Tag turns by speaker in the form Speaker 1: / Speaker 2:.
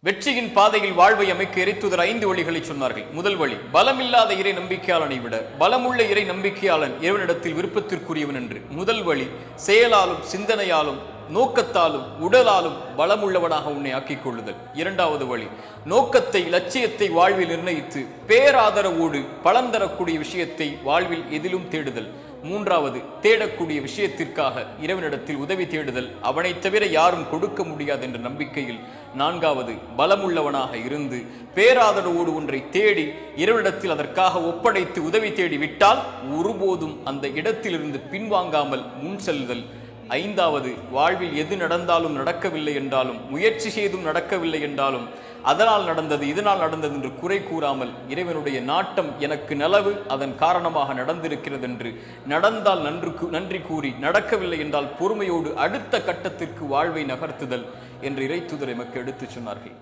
Speaker 1: வெற்றியின் பாதையில் வாழ்வை அமைக்க இறைத்துதர் 5 வழிகளை சொன்னார்கள். முதல் வழி, பலமில்லாத இறை நம்பிக்கையாளனை விட பலமுள்ள இறை நம்பிக்கையாளன் இறைவனிடத்தில் விருப்பத்திற்குரியவன் என்று. முதல் வழி, செயலாலும் சிந்தனையாலும் நோக்கத்தாலும் உடலாலும் பலமுள்ளவனாக உன்னை ஆக்கிக் கொள்ளுதல். இரண்டாவது வழி, நோக்கத்தை லட்சியத்தை வாழ்வில் நிர்ணயித்து பேராதரவோடு பலன் தரக்கூடிய விஷயத்தை வாழ்வில் எதிலும் தேடுதல். மூன்றாவது, தேடக்கூடிய விஷயத்திற்காக இறைவனிடத்தில் உதவி தேடுதல், அவனை தவிர யாரும் கொடுக்க முடியாது என்ற நம்பிக்கையில். நான்காவது, பலமுள்ளவனாக இருந்து பேராதரவோடு ஒன்றை தேடி இறைவனிடத்தில் அதற்காக ஒப்படைத்து உதவி தேடி விட்டால் ஒருபோதும் அந்த இடத்திலிருந்து பின்வாங்காமல் முன் செல்லுதல். ஐந்தாவது, வாழ்வில் எது நடந்தாலும் நடக்கவில்லை என்றாலும் முயற்சி செய்தும் நடக்கவில்லை என்றாலும் அதனால் நடந்தது இதனால் நடந்தது என்று குறை கூறாமல் இறைவனுடைய நாட்டம் எனக்கு நலவு அதன் காரணமாக நடந்திருக்கிறது என்று நடந்தால் நன்றி கூறி, நடக்கவில்லை என்றால் பொறுமையோடு அடுத்த கட்டத்திற்கு வாழ்வை நகர்த்துதல் என்று இறைத்துதர் எமக்கு எடுத்துச் சொன்னார்கள்.